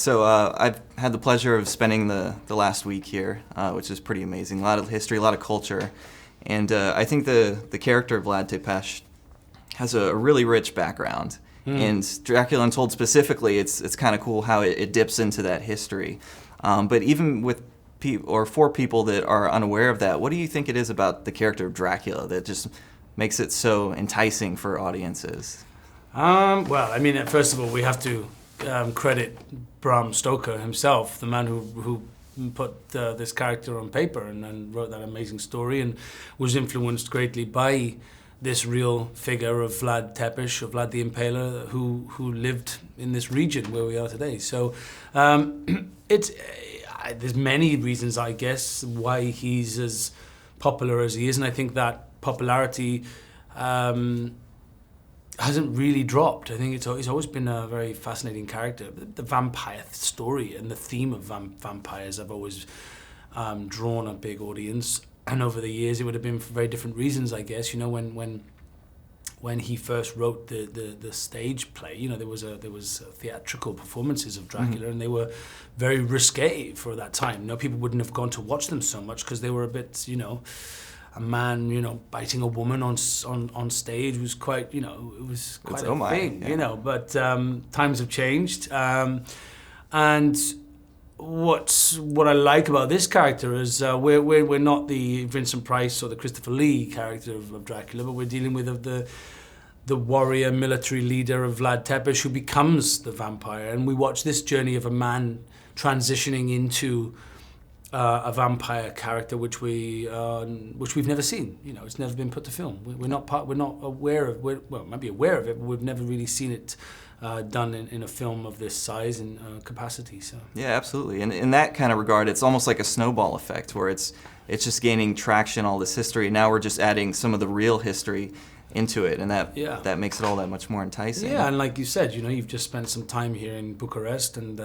So I've had the pleasure of spending the last week here, which is pretty amazing. A lot of history, a lot of culture. And I think the character of Vlad the Impaler has a really rich background. And Dracula Untold specifically, it's kind of cool how it dips into that history. But even with for people that are unaware of that, what do you think it is about the character of Dracula that just makes it so enticing for audiences? Well, I mean, first of all, we have to credit Bram Stoker himself, the man who put this character on paper and wrote that amazing story, and was influenced greatly by this real figure of Vlad Tepes, or Vlad the Impaler, who lived in this region where we are today. So there's many reasons, I guess, why he's as popular as he is, and I think that popularity hasn't really dropped. I think he's always been a very fascinating character. The vampire story and the theme of vampires have always drawn a big audience. And over the years, it would have been for very different reasons, I guess. You know, when he first wrote the stage play, you know, there was theatrical performances of Dracula, and they were very risque for that time. You know, people wouldn't have gone to watch them so much because they were a bit, you know, a man, you know, biting a woman on stage was quite, you know, it was quite a thing, you know. But times have changed, and what I like about this character is we're not the Vincent Price or the Christopher Lee character of Dracula, but we're dealing with the warrior military leader of Vlad Tepes, who becomes the vampire, and we watch this journey of a man transitioning into a vampire character which we've never seen. You know, it's never been put to film. We're not aware of. Well, maybe aware of it, but we've never really seen it done in a film of this size and capacity. So yeah, absolutely. And in that kind of regard, it's almost like a snowball effect, where it's just gaining traction, all this history. Now we're just adding some of the real history into it, and that makes it all that much more enticing. Yeah, and like you said, you know, you've just spent some time here in Bucharest and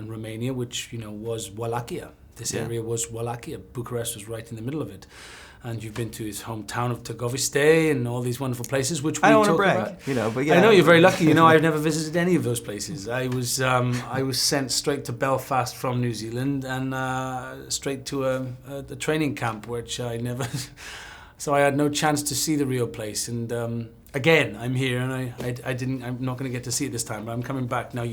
Romania, which, you know, was Wallachia. This area was Wallachia. Bucharest was right in the middle of it. And you've been to his hometown of Târgoviște and all these wonderful places, which we I don't want to talk brag, about. you know, but yeah. I know, you're very lucky. You know, I've never visited any of those places. I was sent straight to Belfast from New Zealand and straight to a training camp, which I never... So I had no chance to see the real place. And again, I'm here, and I'm not going to get to see it this time, but I'm coming back now.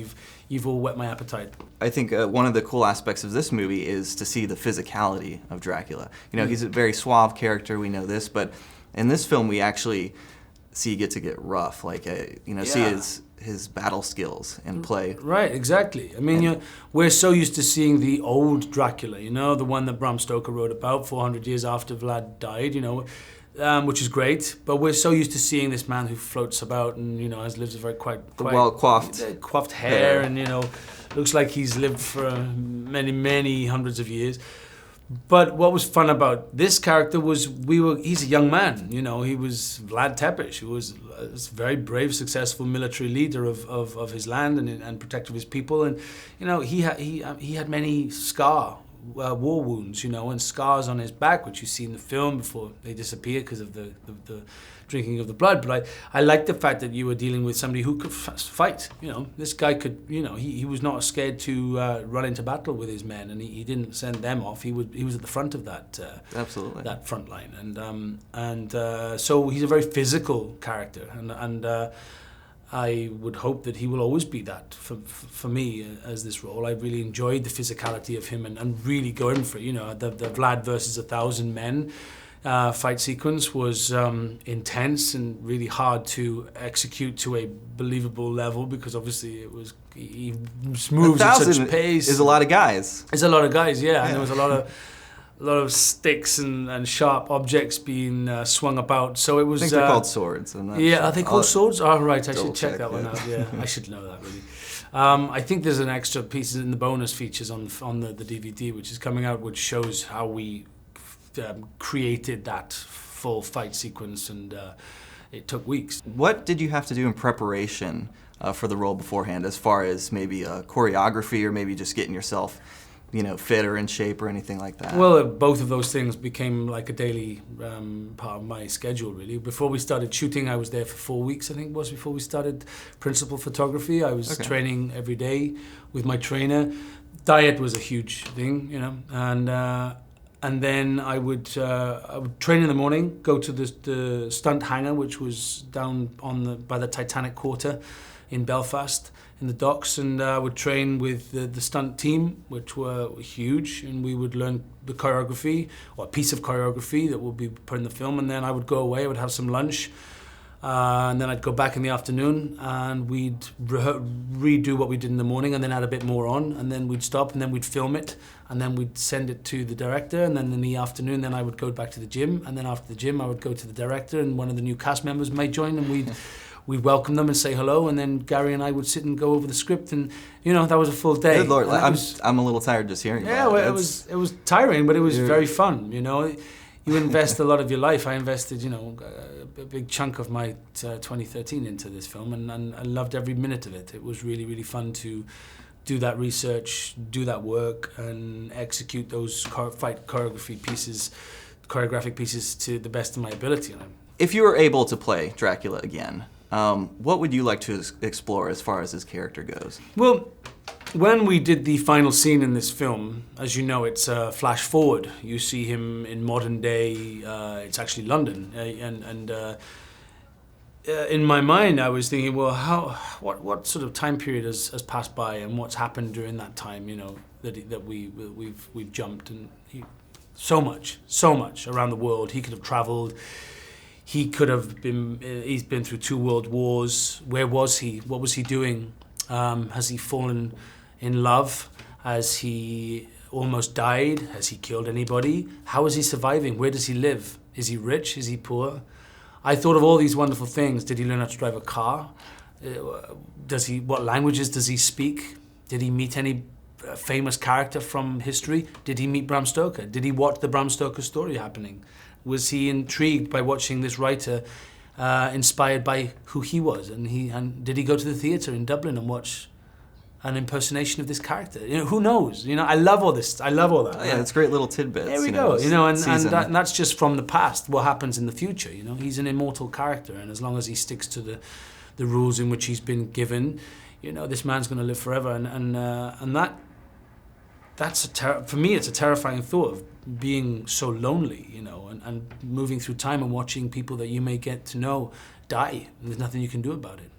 You've all whet my appetite. I think one of the cool aspects of this movie is to see the physicality of Dracula. You know, he's a very suave character, we know this, but in this film we actually see get rough, like, you know, see his battle skills in play. Right, exactly. I mean, we're so used to seeing the old Dracula, you know, the one that Bram Stoker wrote about 400 years after Vlad died, you know, which is great, but we're so used to seeing this man who floats about and, you know, has lived a very quite well-coiffed hair, and, you know, looks like he's lived for many hundreds of years. But what was fun about this character was he's a young man, you know. He was Vlad Tepes, who was a very brave, successful military leader of his land and protector of his people, and, you know, he had many war wounds, you know, and scars on his back, which you see in the film before they disappear because of the drinking of the blood. But I like the fact that you were dealing with somebody who could fight. You know, this guy could, you know, he was not scared to run into battle with his men, and he didn't send them off. He was at the front of that absolutely that front line, and so he's a very physical character, and I would hope that he will always be that for me as this role. I really enjoyed the physicality of him and really going for it. You know, the Vlad versus 1,000 men fight sequence was intense and really hard to execute to a believable level, because obviously he moves at such pace. Is a lot of guys. It's a lot of guys, yeah. And there was a lot of sticks and sharp objects being swung about. So it was. I think they're called swords. Are they called swords? Oh, right. I should check that one out. Yeah, I should know that really. I think there's an extra piece in the bonus features on the DVD, which is coming out, which shows how we created that full fight sequence, and it took weeks. What did you have to do in preparation for the role beforehand, as far as maybe choreography or maybe just getting yourself fit or in shape or anything like that? Well, both of those things became like a daily part of my schedule, really. Before we started shooting, I was there for 4 weeks, I think it was, before we started principal photography. I was training every day with my trainer. Diet was a huge thing, and then I would train in the morning, go to the stunt hangar, which was down by the Titanic Quarter in Belfast, in the docks, and I would train with the stunt team, which were huge, and we would learn the choreography, or a piece of choreography that would be put in the film, and then I would go away, I would have some lunch, and then I'd go back in the afternoon, and we'd redo what we did in the morning, and then add a bit more on, and then we'd stop, and then we'd film it, and then we'd send it to the director, and then in the afternoon, then I would go back to the gym, and then after the gym, I would go to the director, and one of the new cast members may join, and we'd welcome them and say hello, and then Gary and I would sit and go over the script, and that was a full day. Good Lord, I'm a little tired just hearing about it. Yeah, well, it was tiring, but it was very fun. You invest a lot of your life. I invested, a big chunk of my 2013 into this film, and I loved every minute of it. It was really, really fun to do that research, do that work, and execute those choreographic pieces to the best of my ability. If you were able to play Dracula again, what would you like to explore as far as his character goes? Well, when we did the final scene in this film, as you know, it's a flash forward. You see him in modern day, it's actually London, and in my mind I was thinking, well, what sort of time period has passed by, and what's happened during that time, that we've jumped, and so much around the world. He could have traveled. He's been through 2 world wars. Where was he? What was he doing? Has he fallen in love? Has he almost died? Has he killed anybody? How is he surviving? Where does he live? Is he rich? Is he poor? I thought of all these wonderful things. Did he learn how to drive a car? What languages does he speak? Did he meet any famous character from history? Did he meet Bram Stoker? Did he watch the Bram Stoker story happening? Was he intrigued by watching this writer, inspired by who he was? And did he go to the theatre in Dublin and watch an impersonation of this character? Who knows? I love all this. I love all that. Oh, yeah, it's great little tidbits. There we go. And that's just from the past. What happens in the future? He's an immortal character, and as long as he sticks to the rules in which he's been given, this man's going to live forever. And that's for me, it's a terrifying thought of being so lonely, and moving through time and watching people that you may get to know die, and there's nothing you can do about it.